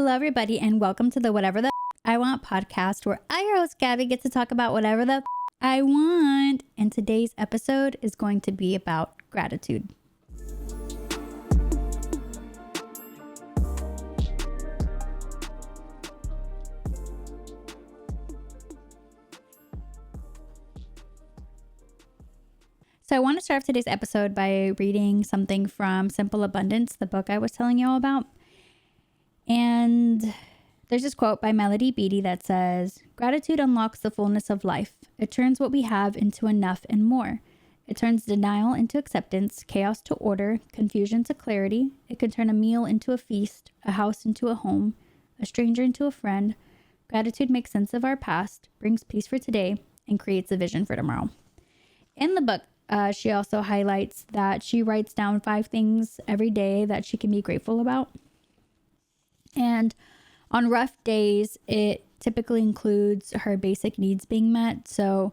Hello, everybody, and welcome to the Whatever the I Want podcast, where I, your host, Gaby, get to talk about whatever the I want. And today's episode is going to be about gratitude. So I want to start off today's episode by reading something from Simple Abundance, the book I was telling you all about. And there's this quote by Melody Beattie that says, "Gratitude unlocks the fullness of life. It turns what we have into enough and more. It turns denial into acceptance, chaos to order, confusion to clarity. It can turn a meal into a feast, a house into a home, a stranger into a friend. Gratitude makes sense of our past, brings peace for today, and creates a vision for tomorrow." In the book, she also highlights that she writes down 5 things every day that she can be grateful about. And on rough days, it typically includes her basic needs being met. So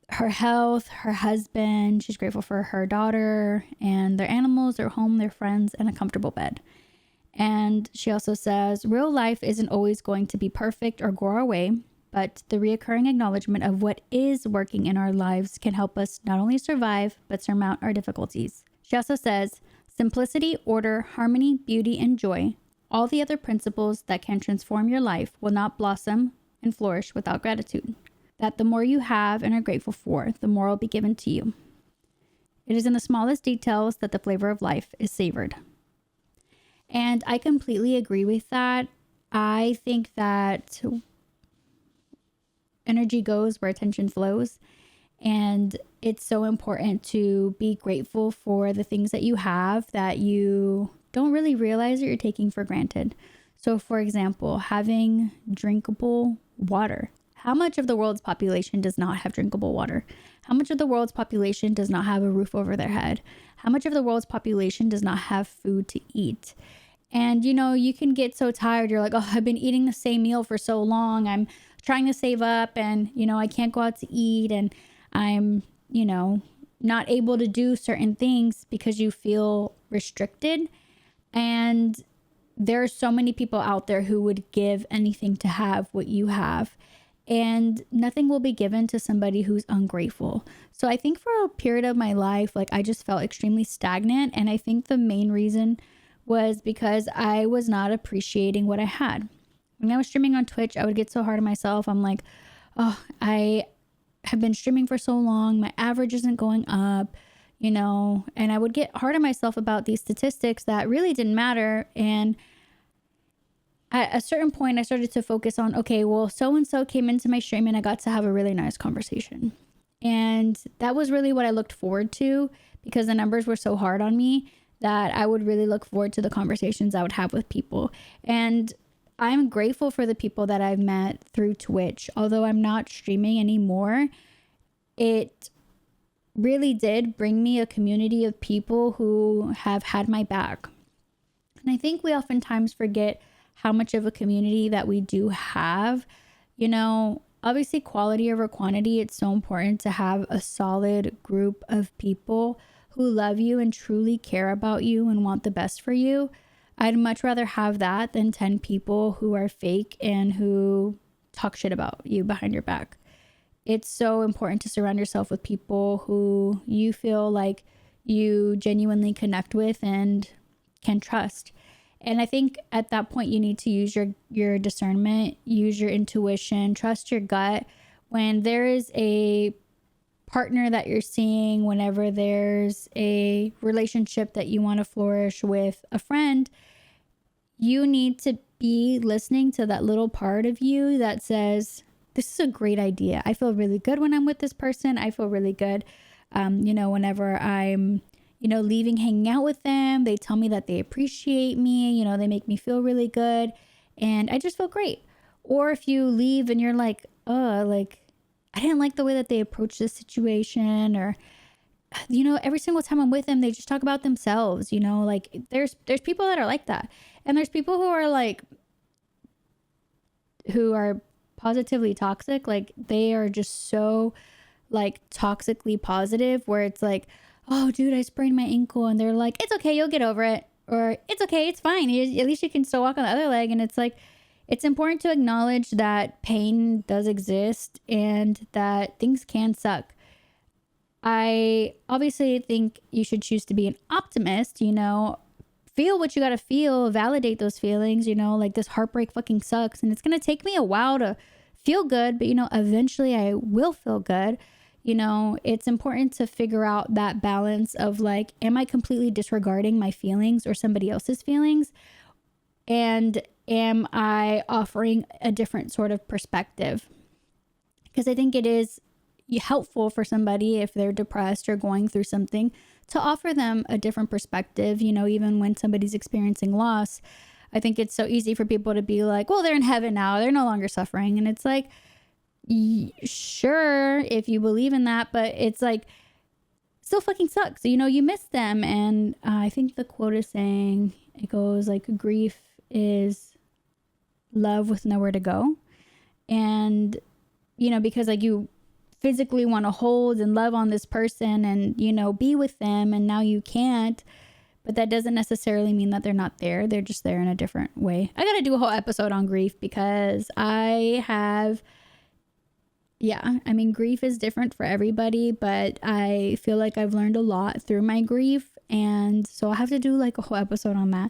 her health, her husband, she's grateful for her daughter and their animals, their home, their friends, and a comfortable bed. And she also says, real life isn't always going to be perfect or go our way, but the reoccurring acknowledgement of what is working in our lives can help us not only survive, but surmount our difficulties. She also says, simplicity, order, harmony, beauty, and joy, all the other principles that can transform your life, will not blossom and flourish without gratitude. That the more you have and are grateful for, the more will be given to you. It is in the smallest details that the flavor of life is savored. And I completely agree with that. I think that energy goes where attention flows. And it's so important to be grateful for the things that you have that you don't really realize that you're taking for granted. So for example, having drinkable water. How much of the world's population does not have drinkable water? How much of the world's population does not have a roof over their head? How much of the world's population does not have food to eat? And you can get so tired. You're like, oh, I've been eating the same meal for so long. I'm trying to save up and, I can't go out to eat and I'm, not able to do certain things because you feel restricted. And there are so many people out there who would give anything to have what you have. And nothing will be given to somebody who's ungrateful. So I think for a period of my life, I just felt extremely stagnant. And I think the main reason was because I was not appreciating what I had. When I was streaming on Twitch, I would get so hard on myself. I'm like, oh, I have been streaming for so long. My average isn't going up. And I would get hard on myself about these statistics that really didn't matter. And at a certain point, I started to focus on, okay, well, so-and-so came into my stream and I got to have a really nice conversation. And that was really what I looked forward to because the numbers were so hard on me that I would really look forward to the conversations I would have with people. And I'm grateful for the people that I've met through Twitch. Although I'm not streaming anymore, it really did bring me a community of people who have had my back. And I think we oftentimes forget how much of a community that we do have. Obviously quality over quantity. It's so important to have a solid group of people who love you and truly care about you and want the best for you. I'd much rather have that than 10 people who are fake and who talk shit about you behind your back. It's so important to surround yourself with people who you feel like you genuinely connect with and can trust. And I think at that point, you need to use your discernment, use your intuition, trust your gut. When there is a partner that you're seeing, whenever there's a relationship that you want to flourish with a friend, you need to be listening to that little part of you that says, this is a great idea. I feel really good when I'm with this person. I feel really good, whenever I'm, leaving, hanging out with them. They tell me that they appreciate me. They make me feel really good. And I just feel great. Or if you leave and you're like, I didn't like the way that they approached this situation. Or, every single time I'm with them, they just talk about themselves. There's people that are like that. And there's people who are positively toxic. They are just so toxically positive where it's like, oh dude, I sprained my ankle, and they're like, it's okay, you'll get over it. or it's okay, it's fine. At least you can still walk on the other leg. And it's like, it's important to acknowledge that pain does exist and that things can suck. I obviously think you should choose to be an optimist, you know, feel what you got to feel, validate those feelings, you know, like this heartbreak fucking sucks. And it's going to take me a while to feel good, but, you know, eventually I will feel good. You know, it's important to figure out that balance of like, am I completely disregarding my feelings or somebody else's feelings? And am I offering a different sort of perspective? Because I think it is helpful for somebody if they're depressed or going through something to offer them a different perspective, you know, even when somebody's experiencing loss. I think it's so easy for people to be like, well, they're in heaven now, they're no longer suffering. And it's like, sure, if you believe in that, but it's like, still fucking sucks. You know, you miss them. And I think the quote is saying, it goes like, grief is love with nowhere to go. And, you know, because like you physically want to hold and love on this person and, you know, be with them, and now you can't. But that doesn't necessarily mean that they're not there. They're just there in a different way. I got to do a whole episode on grief because grief is different for everybody, but I feel like I've learned a lot through my grief. And so I'll have to do like a whole episode on that.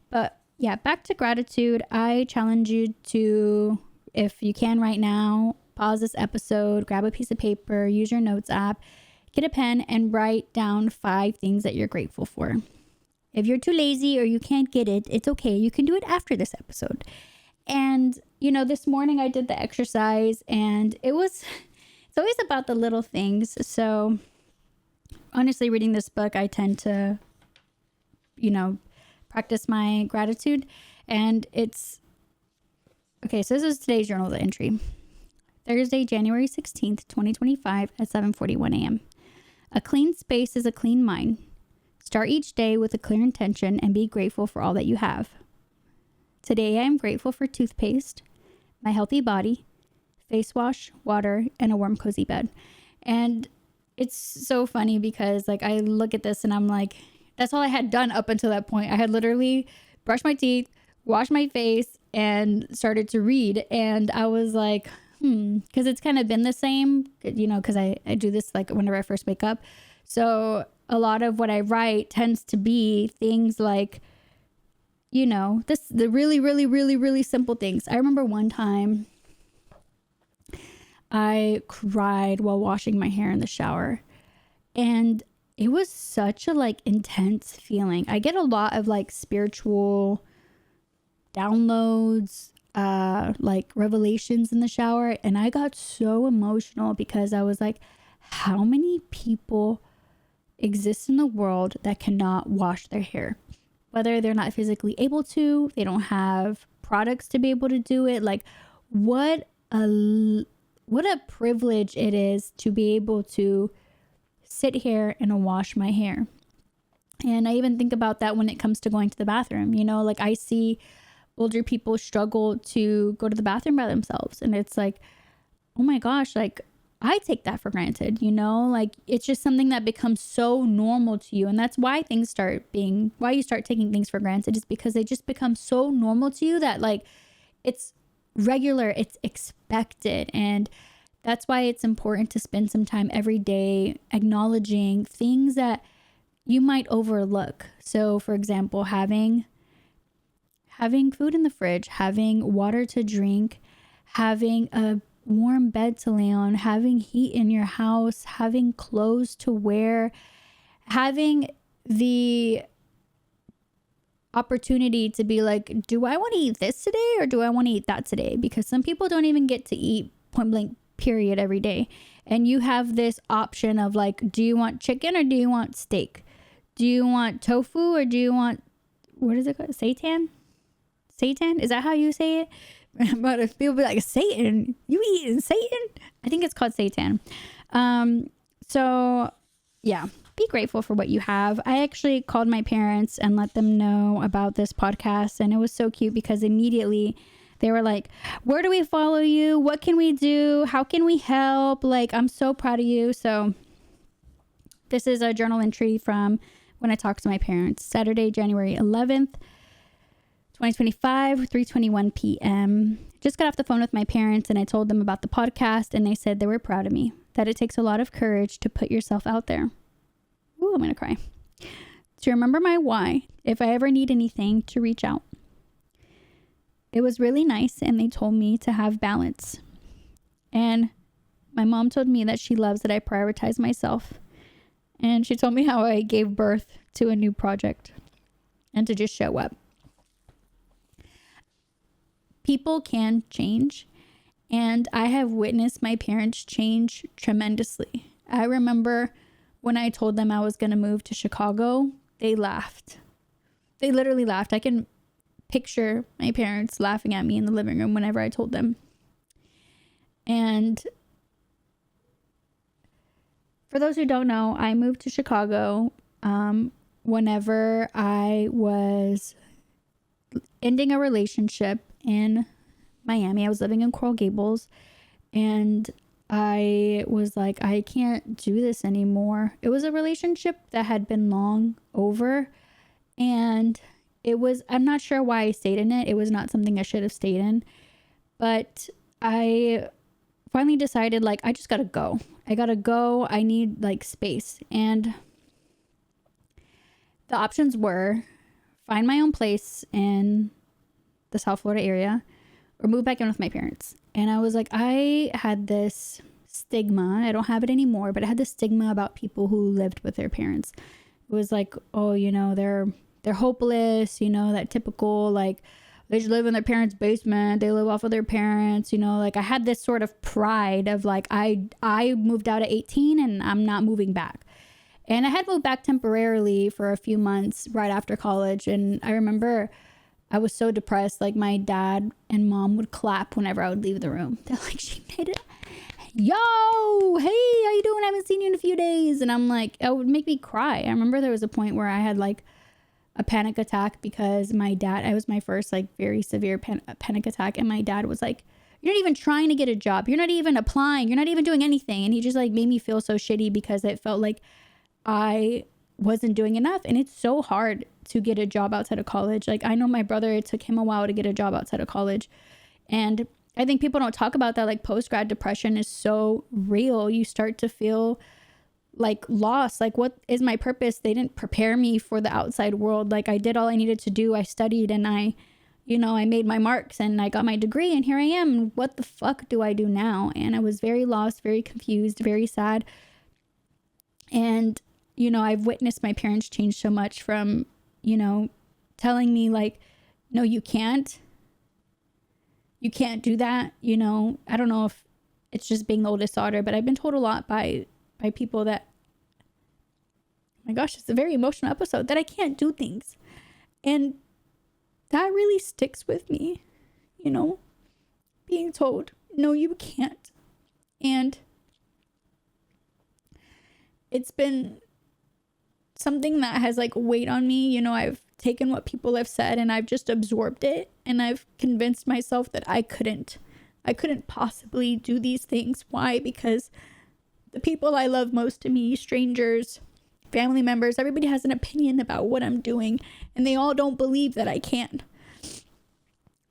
But yeah, back to gratitude. I challenge you to, if you can right now, pause this episode, grab a piece of paper, use your notes app, get a pen, and write down 5 things that you're grateful for. If you're too lazy or you can't get it, it's okay. You can do it after this episode. And, you know, this morning I did the exercise, and it's always about the little things. So honestly, reading this book, I tend to, you know, practice my gratitude. And it's, okay, so this is today's journal entry. Thursday, January 16th, 2025 at 7:41 a.m. A clean space is a clean mind. Start each day with a clear intention and be grateful for all that you have. Today, I am grateful for toothpaste, my healthy body, face wash, water, and a warm, cozy bed. And it's so funny because like I look at this and I'm like, that's all I had done up until that point. I had literally brushed my teeth, washed my face, and started to read. And I was like, because it's kind of been the same, you know, because I do this like whenever I first wake up. So a lot of what I write tends to be things like, you know, the really, really, really, really simple things. I remember one time I cried while washing my hair in the shower, and it was such a like intense feeling. I get a lot of like spiritual downloads, like revelations in the shower, and I got so emotional because I was like, how many people exist in the world that cannot wash their hair? Whether they're not physically able to, they don't have products to be able to do it. Like what a privilege it is to be able to sit here and wash my hair. And I even think about that when it comes to going to the bathroom. You know, like I see older people struggle to go to the bathroom by themselves. And it's like, oh my gosh, like I take that for granted, you know, like it's just something that becomes so normal to you. And that's why you start taking things for granted, is because they just become so normal to you that like it's regular, it's expected. And that's why it's important to spend some time every day acknowledging things that you might overlook. So for example, having food in the fridge, having water to drink, having a warm bed to lay on, having heat in your house, having clothes to wear, having the opportunity to be like, do I want to eat this today or do I want to eat that today? Because some people don't even get to eat point blank period every day. And you have this option of like, do you want chicken or do you want steak? Do you want tofu or do you want, what is it called? Seitan? Is that how you say it? But if people be like, Satan, you eating Satan? I think it's called seitan. So yeah, be grateful for what you have. I actually called my parents and let them know about this podcast, and it was so cute because immediately they were like, where do we follow you? What can we do? How can we help? Like, I'm so proud of you. So this is a journal entry from when I talked to my parents. Saturday, January 11th, 2025, 3:21 p.m. Just got off the phone with my parents and I told them about the podcast, and they said they were proud of me, that it takes a lot of courage to put yourself out there. Ooh, I'm going to cry. To remember my why, if I ever need anything, to reach out. It was really nice, and they told me to have balance. And my mom told me that she loves that I prioritize myself. And she told me how I gave birth to a new project and to just show up. People can change, and I have witnessed my parents change tremendously. I remember when I told them I was going to move to Chicago, they laughed. They literally laughed. I can picture my parents laughing at me in the living room whenever I told them. And for those who don't know, I moved to Chicago whenever I was ending a relationship in Miami. I was living in Coral Gables, and I was like, I can't do this anymore. It was a relationship that had been long over, and I'm not sure why I stayed in it. It was not something I should have stayed in, but I finally decided, like, I just gotta go. I need like space. And the options were find my own place in the South Florida area or move back in with my parents. And I was like, I had this stigma. I don't have it anymore, but I had this stigma about people who lived with their parents. It was like, oh, they're hopeless, that typical, like, they just live in their parents' basement. They live off of their parents, like I had this sort of pride of like, I moved out at 18 and I'm not moving back. And I had moved back temporarily for a few months right after college. And I remember I was so depressed. Like, my dad and mom would clap whenever I would leave the room. They're like, she made it. Yo, hey, how you doing? I haven't seen you in a few days. And I'm like, it would make me cry. I remember there was a point where I had like a panic attack because I was my first like very severe panic attack. And my dad was like, you're not even trying to get a job. You're not even applying. You're not even doing anything. And he just like made me feel so shitty because it felt like I wasn't doing enough. And it's so hard to get a job outside of college. Like, I know my brother, it took him a while to get a job outside of college. And I think people don't talk about that. Like, post-grad depression is so real. You start to feel like lost. Like, what is my purpose? They didn't prepare me for the outside world. Like, I did all I needed to do. I studied and I made my marks and I got my degree and here I am. What the fuck do I do now? And I was very lost, very confused, very sad. And, I've witnessed my parents change so much from, telling me like, no, you can't do that. I don't know if it's just being the oldest daughter, but I've been told a lot by people that, oh my gosh, it's a very emotional episode, that I can't do things. And that really sticks with me, being told, no, you can't. And it's been something that has like weighed on me. I've taken what people have said and I've just absorbed it. And I've convinced myself that I couldn't possibly do these things. Why? Because the people I love most to me, strangers, family members, everybody has an opinion about what I'm doing, and they all don't believe that I can.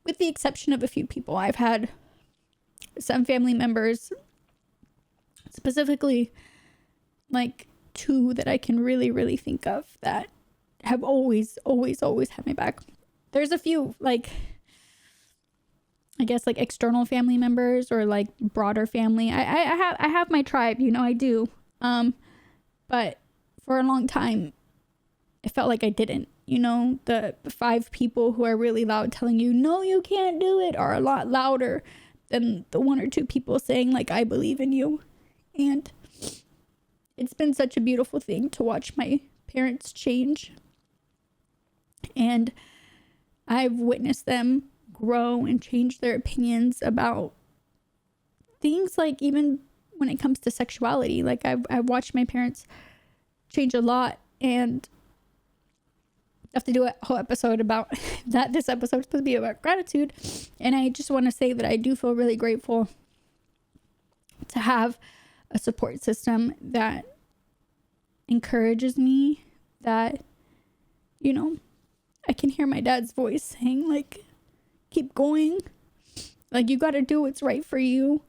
With the exception of a few people. I've had some family members, specifically like 2 that I can really, really think of, that have always had my back. There's a few, like, I guess like external family members or like broader family. I have my tribe, I do. But for a long time, it felt like I didn't. The 5 people who are really loud telling you, no, you can't do it, are a lot louder than the 1 or 2 people saying like, I believe in you. And it's been such a beautiful thing to watch my parents change. And I've witnessed them grow and change their opinions about things, like even when it comes to sexuality. Like, I've watched my parents change a lot, and I have to do a whole episode about that. This episode is supposed to be about gratitude, and I just want to say that I do feel really grateful to have a support system that encourages me, that, you know, I can hear my dad's voice saying, like, keep going. Like, you got to do what's right for you.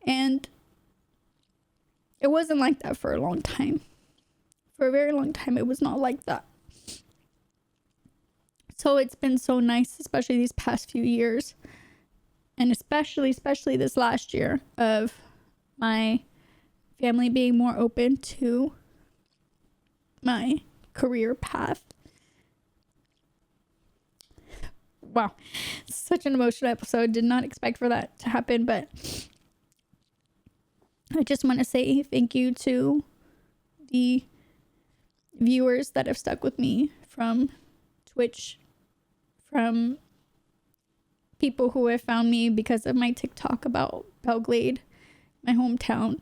And it wasn't like that for a long time. For a very long time, it was not like that. So it's been so nice, especially these past few years. And especially this last year, of my family being more open to my career path. Wow, such an emotional episode. Did not expect for that to happen, but I just want to say thank you to the viewers that have stuck with me from Twitch, from people who have found me because of my TikTok about Belglade, my hometown,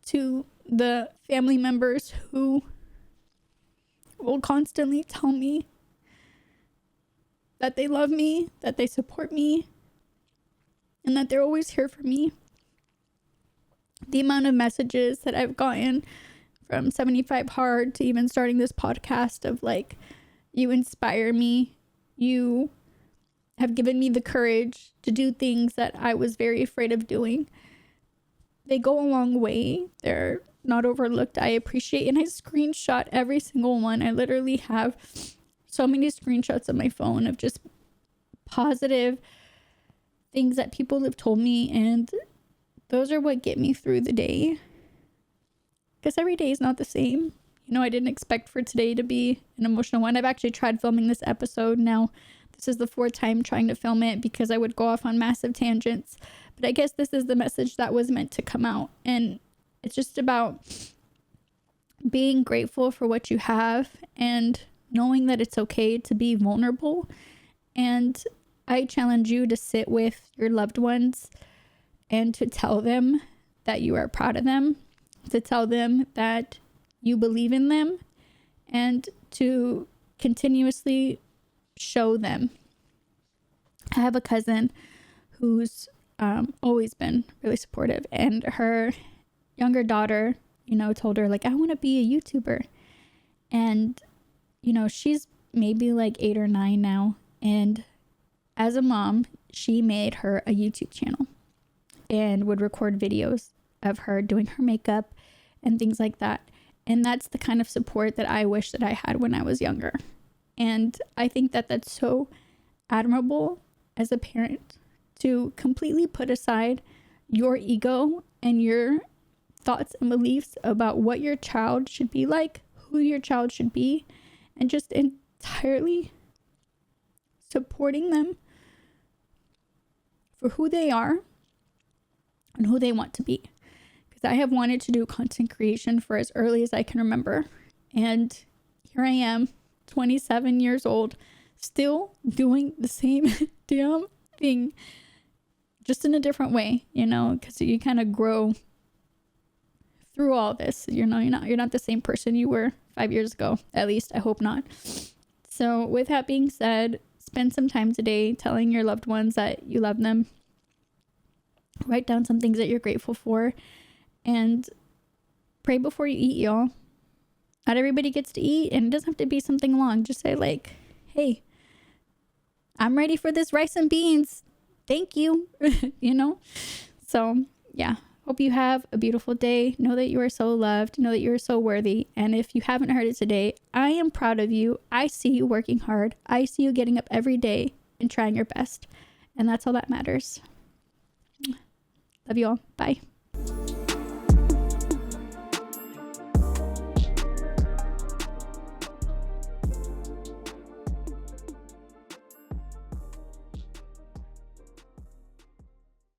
to the family members who will constantly tell me that they love me, that they support me, and that they're always here for me. The amount of messages that I've gotten from 75 Hard to even starting this podcast of like, you inspire me, you have given me the courage to do things that I was very afraid of doing. They go a long way. They're not overlooked. I appreciate, and I screenshot every single one. I literally have so many screenshots on my phone of just positive things that people have told me, and those are what get me through the day, because every day is not the same. You know, I didn't expect for today to be an emotional one. I've actually tried filming this episode now. This is the fourth time trying to film it because I would go off on massive tangents, but I guess this is the message that was meant to come out. And it's just about being grateful for what you have and knowing that it's okay to be vulnerable. And I challenge you to sit with your loved ones and to tell them that you are proud of them, to tell them that you believe in them, and to continuously show them. I have a cousin who's always been really supportive, and her younger daughter, you know, told her like, I want to be a YouTuber. And you know, she's maybe like 8 or 9 now. And as a mom, she made her a YouTube channel and would record videos of her doing her makeup and things like that. And that's the kind of support that I wish that I had when I was younger. And I think that that's so admirable as a parent, to completely put aside your ego and your thoughts and beliefs about what your child should be like, who your child should be, and just entirely supporting them for who they are and who they want to be. Because I have wanted to do content creation for as early as I can remember. And here I am, 27 years old, still doing the same damn thing, just in a different way, you know, because you kind of grow through all this. You know, you're not the same person you were 5 years ago. At least I hope not. So with that being said, spend some time today telling your loved ones that you love them. Write down some things that you're grateful for, and pray before you eat, y'all. Not everybody gets to eat, and it doesn't have to be something long. Just say like, hey, I'm ready for this rice and beans. Thank you. You know? So yeah, hope you have a beautiful day. Know that you are so loved. Know that you are so worthy. And if you haven't heard it today, I am proud of you. I see you working hard. I see you getting up every day and trying your best. And that's all that matters. Love you all. Bye.